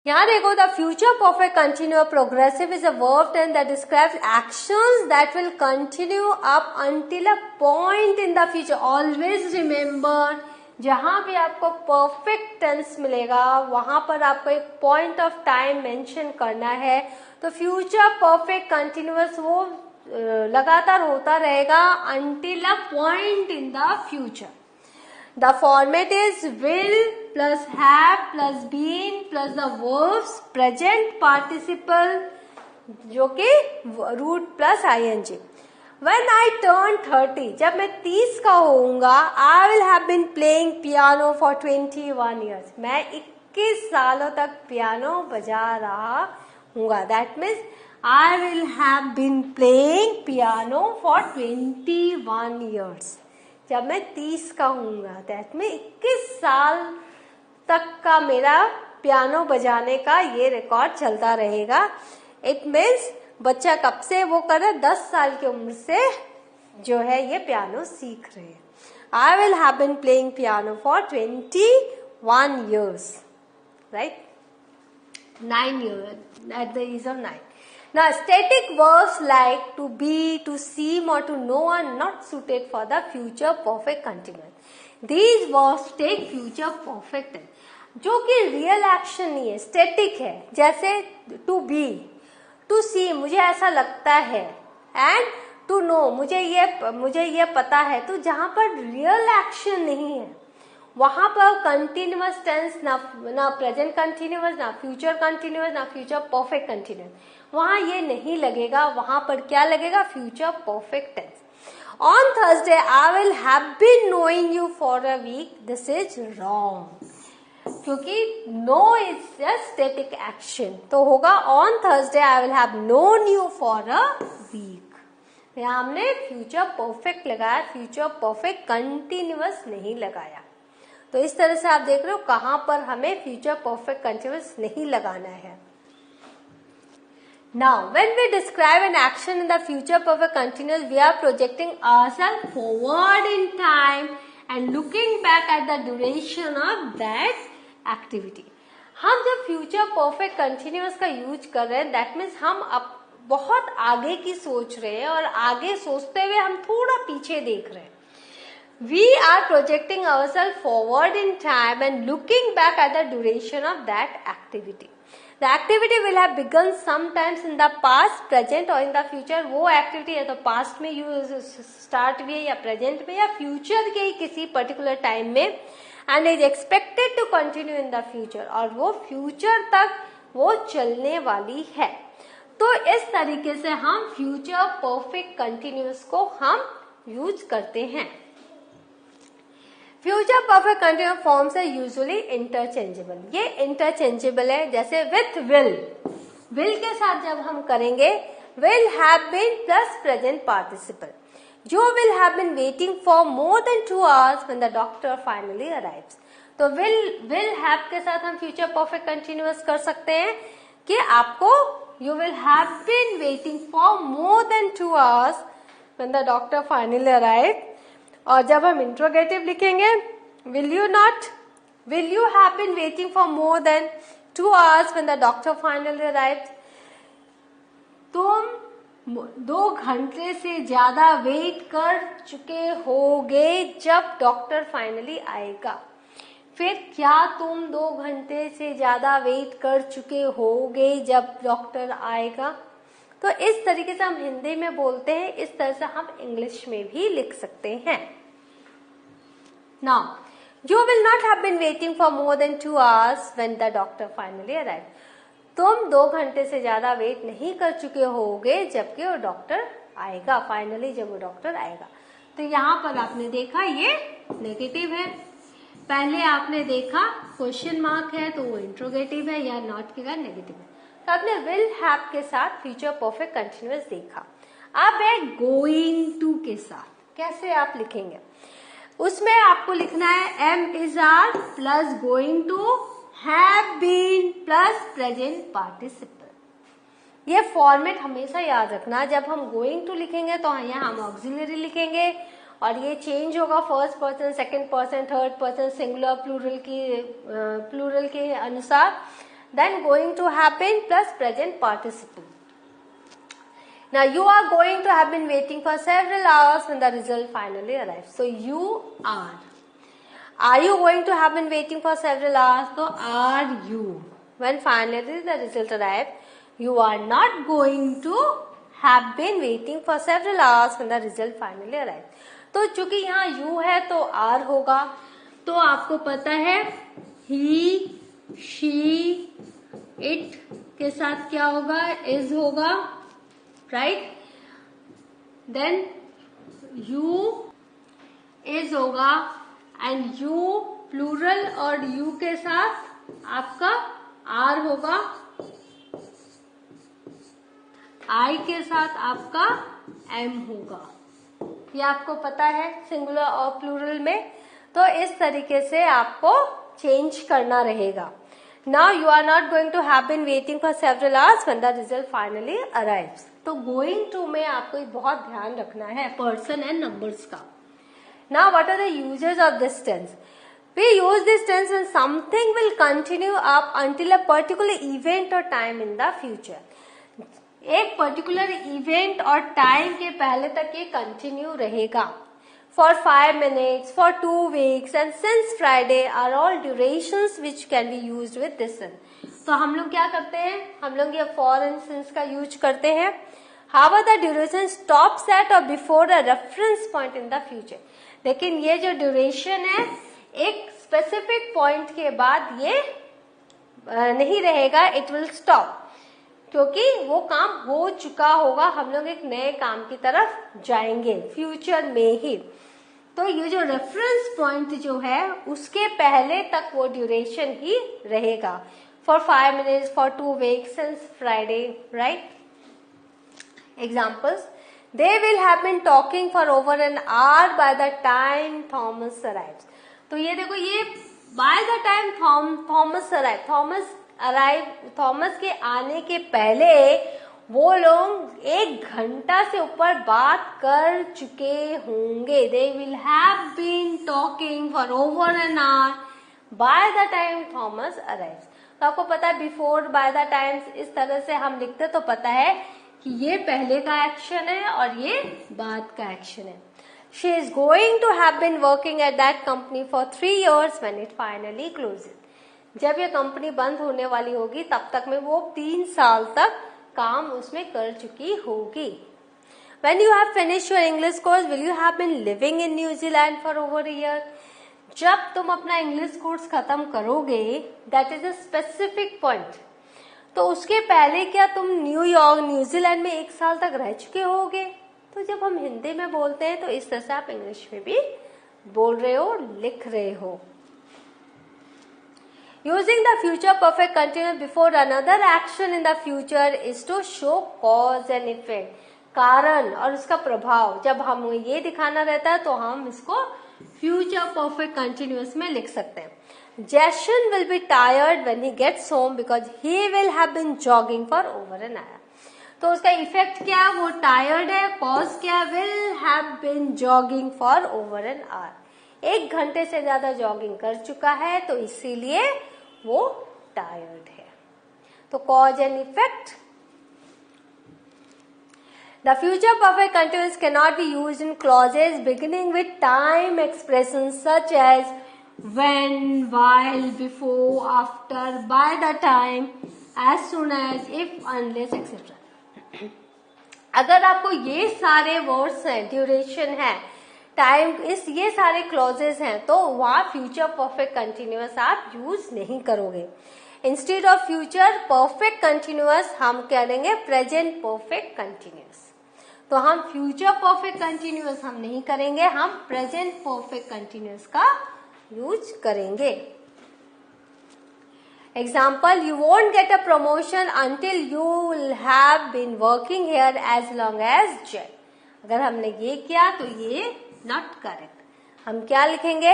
यहाँ देखो, the future perfect continuous progressive is a verb tense that describes actions that will continue up until a point in the future. Always remember, जहां भी आपको perfect tense मिलेगा वहां पर आपको एक पॉइंट ऑफ टाइम मेंशन करना है. तो फ्यूचर परफेक्ट कंटिन्यूअस वो लगातार होता रहेगा until a point in the future. The format is will plus have plus been plus the verbs present participle जो कि root plus ing. When I turn 30, जब मैं 30 का होऊंगा, I will have been playing piano for 21 years. मैं 21 सालों तक piano बजा रहा हूँगा. That means I will have been playing piano for 21 years. जब मैं 30 का हूँगा, दैट में 21 साल तक का मेरा पियानो बजाने का ये रिकॉर्ड चलता रहेगा. इट मीन्स बच्चा कब से वो कर रहा है, 10 साल की उम्र से जो है ये पियानो सीख रहे हैं. I will have been playing piano for 21 years, right, 9 years, at the age of 9. Now, static verbs like to be, to seem or to know are not suited for the future perfect continuous. These verbs take future perfect tense, जो कि real action नहीं है, static है. जैसे to be, to see, मुझे ऐसा लगता है, and to know, मुझे ये पता है. तो जहां पर रियल एक्शन नहीं है वहां पर कंटिन्यूअस टेंस ना प्रेजेंट कंटिन्यूअस, ना फ्यूचर कंटिन्यूअस, ना फ्यूचर परफेक्ट कंटिन्यूअस, वहां ये नहीं लगेगा. वहां पर क्या लगेगा, future perfect tense. On Thursday I will have been knowing you for a week. This is wrong, क्योंकि know is a static action. तो होगा on Thursday I will have known you for a week. यहां हमने future perfect लगाया, future perfect continuous नहीं लगाया. तो इस तरह से आप देख रहे हो कहां पर हमें फ्यूचर परफेक्ट कंटिन्यूअस नहीं लगाना है. Now, when we describe an action in the future perfect continuous, we are projecting ourselves forward in time and looking back at the duration of that activity. हम जब future perfect continuous का use कर रहे हैं, that means हम अब बहुत आगे की सोच रहे हैं और आगे सोचते हुए हम थोड़ा पीछे देख रहे हैं. We are projecting ourselves forward in time and looking back at the duration of that activity. The activity will have begun sometimes in the past, present or in the future. वो activity या तो past में start हुई है या present में या future के ही किसी particular time में, and is expected to continue in the future. और वो future तक वो चलने वाली है. तो इस तरीके से हम future perfect continuous को हम यूज करते हैं. फ्यूचर परफेक्ट कंटिन्यूअस फॉर्म्स है यूजुअली इंटरचेंजेबल. ये इंटरचेंजेबल है. जैसे विथ विल के साथ जब हम करेंगे will have been plus present participle. जो will have been waiting for more than 2 hours when the doctor finally arrives. तो विल हैव के साथ हम फ्यूचर परफेक्ट कंटिन्यूअस कर सकते हैं कि आपको you will have been waiting for more than 2 hours when the doctor finally arrive. और जब हम इंट्रोगेटिव लिखेंगे will you have been waiting for more than 2 hours when the doctor finally arrive. तुम 2 घंटे से ज्यादा वेट कर चुके होगे जब डॉक्टर फाइनली आएगा. फिर क्या तुम 2 घंटे से ज्यादा वेट कर चुके होगे जब डॉक्टर आएगा. तो इस तरीके से हम हिंदी में बोलते हैं, इस तरह से हम इंग्लिश में भी लिख सकते हैं. Now, you will not have been waiting for more than 2 hours when the doctor finally arrived. तुम 2 घंटे से ज्यादा वेट नहीं कर चुके होगे जबकि वो डॉक्टर आएगा, फाइनली जब वो डॉक्टर आएगा. तो यहाँ पर आपने देखा ये नेगेटिव है. पहले आपने देखा क्वेश्चन मार्क है तो वो इंट्रोगेटिव है या नॉट के बाद नेगेटिव है. तो आपने विल हैव के साथ फ्यूचर परफेक्ट कंटिन्यूअस देखा. अब है गोइंग टू के साथ. कैसे आप लिखेंगे, उसमें आपको लिखना है am is are plus going to have been plus present participle. ये फॉर्मेट हमेशा याद रखना. जब हम गोइंग टू लिखेंगे तो यहाँ हम ऑक्सिलरी लिखेंगे और ये चेंज होगा first person, second person, third person, singular, plural के अनुसार. then going to have been plus present participle. Now you are going to have been waiting for several hours when the result finally arrives. So you are. Are you going to have been waiting for several hours? So are you. When finally the result arrives, you are not going to have been waiting for several hours when the result finally arrives. तो चूंकि यहाँ you है तो are होगा. तो आपको पता है he, she, it के साथ क्या होगा? is होगा. Right? Then you is होगा and you plural और you के साथ आपका are होगा. I के साथ आपका am होगा. ये आपको पता है सिंगुलर और प्लूरल में. तो इस तरीके से आपको चेंज करना रहेगा. Now you are not going to have been waiting for several hours when the result finally arrives. तो going to में आपको बहुत ध्यान रखना है person and numbers का. Now what are the uses of this tense? We use this tense when something will continue up until a particular event or time in the future. एक particular event और time के पहले तक ये continue रहेगा. For 5 minutes, for 2 weeks and since Friday are all durations which can be used with this one. तो हम लोग क्या करते हैं? हम लोग ये for and since का यूज करते हैं. However, the duration stops at or before a reference point in the future. लेकिन ये जो ड्यूरेशन है एक स्पेसिफिक पॉइंट के बाद ये नहीं रहेगा. इट विल स्टॉप क्योंकि वो काम हो चुका होगा. हम लोग एक नए काम की तरफ जाएंगे फ्यूचर में ही. तो ये जो रेफरेंस पॉइंट जो है उसके पहले तक वो ड्यूरेशन ही रहेगा. For 5 minutes, for 2 weeks since Friday, right? Examples. They will have been talking for over an hour by the time Thomas arrives. तो ये देखो ये by the time Thomas arrives, Thomas के आने के पहले वो लोग 1 घंटा से ऊपर बात कर चुके होंगे. They will have been talking for over an hour by the time Thomas arrives. तो आपको पता है बिफोर बाय द टाइम्स इस तरह से हम लिखते तो पता है कि ये पहले का एक्शन है और ये बाद का एक्शन है. She is going to have been working at that company for 3 years when it finally closes. जब ये कंपनी बंद होने वाली होगी तब तक में वो 3 साल तक काम उसमें कर चुकी होगी. When you have finished your English course, will you have been living in New Zealand for over a year? जब तुम अपना इंग्लिश कोर्स खत्म करोगे, that is a specific point. तो उसके पहले क्या तुम न्यूजीलैंड में 1 साल तक रह चुके होगे? तो जब हम हिंदी में बोलते हैं तो इस तरह से आप इंग्लिश में भी बोल रहे हो, लिख रहे हो. Using the future perfect continuous before another action in the future is to show cause and effect. कारण और उसका प्रभाव जब हम ये दिखाना रहता है तो हम इसको future perfect continuous में लिख सकते हैं. Jason will be tired when he gets home because he will have been jogging for over an hour. तो उसका इफेक्ट क्या है? वो टायर्ड है. कॉज क्या? Will have been jogging for over an hour. 1 घंटे से ज्यादा जॉगिंग कर चुका है तो इसीलिए वो टायर्ड है. तो cause and effect. The future perfect continuous cannot be used in clauses beginning with time expressions such as when, while, before, after, by the time, as soon as, if, unless, etc. अगर आपको ये सारे words हैं, duration है, time, ये सारे clauses हैं तो वहां फ्यूचर परफेक्ट कंटिन्यूअस आप यूज नहीं करोगे. Instead of future perfect continuous हम क्या लेंगे? Present perfect continuous. तो हम फ्यूचर परफेक्ट कंटिन्यूअस हम नहीं करेंगे, हम प्रेजेंट परफेक्ट कंटिन्यूअस का यूज करेंगे. Example, you won't get a promotion until you will have been working here as long as J. अगर हमने ये किया तो ये not correct. हम क्या लिखेंगे?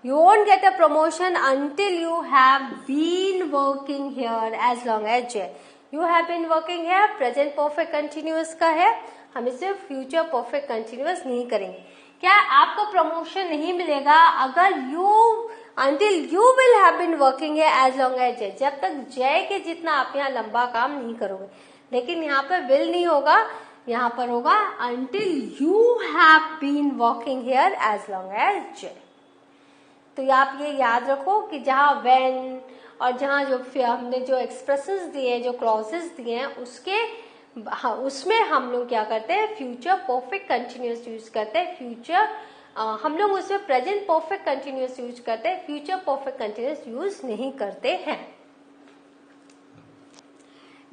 You won't get a promotion until you have been working here as long as J. You have been working here, present perfect continuous का है, हम इसे future perfect continuous नहीं करेंगे. क्या आपको प्रमोशन नहीं मिलेगा अगर you until you will have been working here as long as Jay, जब तक जय के जितना आप यहाँ लंबा काम नहीं करोगे। लेकिन यहाँ पे will नहीं होगा, यहाँ पर होगा until you have been working here as long as Jay। तो आप ये याद रखो कि जहाँ when और जहाँ जो हमने जो एक्सप्रेशंस दिए हैं, जो क्लॉजेस दिए हैं, उसमें हम लोग क्या करते हैं, फ्यूचर परफेक्ट कंटिन्यूअस यूज करते हैं। फ्यूचर हम लोग उसमें प्रेजेंट परफेक्ट कंटिन्यूअस यूज करते हैं, फ्यूचर परफेक्ट कंटिन्यूअस यूज नहीं करते हैं।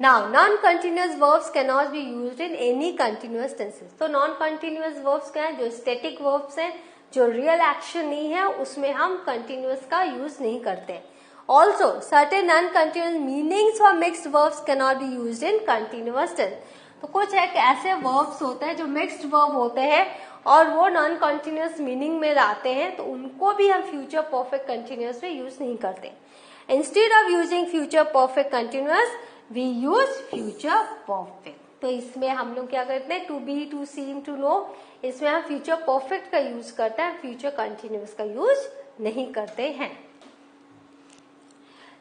Now non continuous verbs can not be used in any continuous tenses. तो नॉन कंटिन्यूअस वर्ब्स क्या है, जो स्टैटिक वर्ब्स हैं, जो रियल एक्शन नहीं है, उसमें हम कंटिन्यूअस का यूज नहीं करते। Also, certain non-continuous meanings for mixed verbs cannot be used in continuous tense. तो कुछ एक ऐसे verbs होते हैं जो mixed verb होते हैं और वो नॉन कंटिन्यूअस मीनिंग में आते हैं, तो उनको भी हम फ्यूचर परफेक्ट कंटिन्यूअस में यूज नहीं करते। Instead of using future perfect continuous we use future perfect. तो इसमें हम लोग क्या करते हैं, to be, to seem, to know, इसमें हम फ्यूचर परफेक्ट का यूज करते हैं, फ्यूचर कंटिन्यूअस का यूज नहीं करते हैं।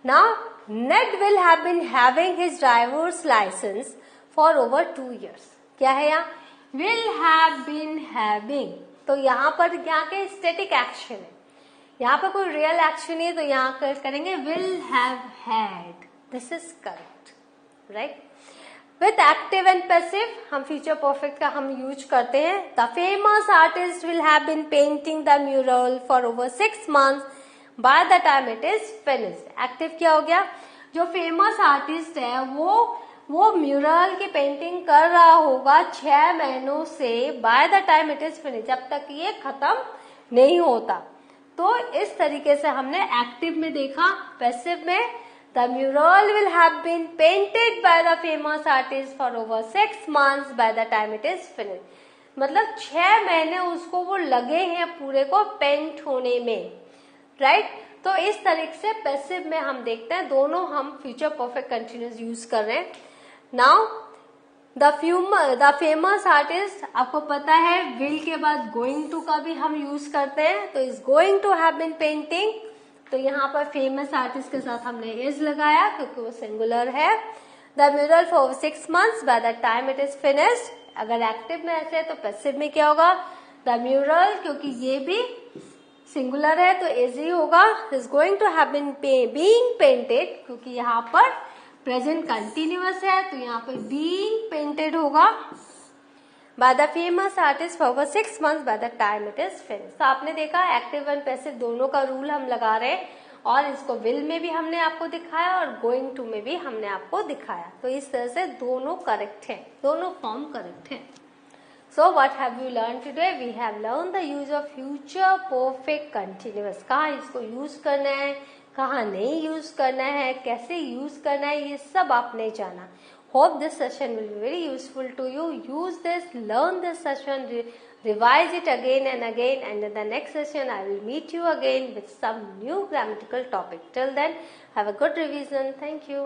Now, Ned will have been having his driver's license for over 2 years. क्या है यहाँ, will have been having, तो यहाँ पर क्या के स्टैटिक एक्शन है, यहाँ पर कोई रियल एक्शन नहीं है, तो यहाँ करेंगे will have had। This is correct, right? With active and passive हम फ्यूचर परफेक्ट का हम यूज करते हैं। The famous artist will have been painting the mural for over 6 months by the time it is finished। Active क्या हो गया, जो famous artist है वो म्यूरल की पेंटिंग कर रहा होगा 6 महीनों से, bye the time it is finish, जब तक ये खत्म नहीं होता। तो इस तरीके से हमने एक्टिव में देखा। पैसिव में the mural will have been painted by the famous artist for over 6 months by the time it is finish, मतलब 6 महीने उसको वो लगे हैं पूरे को पेंट होने में, राइट। तो इस तरीके से पैसिव में हम देखते हैं, दोनों हम फ्यूचर परफेक्ट कंटिन्यूअस यूज कर रहे हैं। नाउ द फेमस आर्टिस्ट, आपको पता है विल के बाद गोइंग टू का भी हम यूज करते हैं, तो is going to have been painting, तो यहाँ पर फेमस आर्टिस्ट के साथ हमने इज लगाया क्योंकि वो सिंगुलर है। The mural for 6 months by the time it is finished, अगर एक्टिव में ऐसे है तो पैसिव में क्या होगा, द म्यूरल, क्योंकि ये भी सिंगुलर है तो इज ही होगा, is going to have been being painted, क्योंकि यहाँ पर प्रेजेंट कंटिन्यूअस है तो यहाँ पर बीइंग पेंटेड होगा by the famous artist for 6 months by the time it is finished. तो आपने देखा एक्टिव एंड पैसिव दोनों का रूल हम लगा रहे हैं, और इसको विल में भी हमने आपको दिखाया और गोइंग टू में भी हमने आपको दिखाया। तो इस तरह से दोनों करेक्ट है, दोनों फॉर्म करेक्ट है। So what have you learned today? We have learned the use of future perfect continuous। कहाँ इसको यूज करना है, कहाँ नहीं यूज करना है, कैसे यूज करना है, ये सब आपने जाना। Hope this session will be very useful to you. Use this, learn this session, revise it again and again, and in the next session I will meet you again with some new grammatical topic. Till then, have a good revision. Thank you.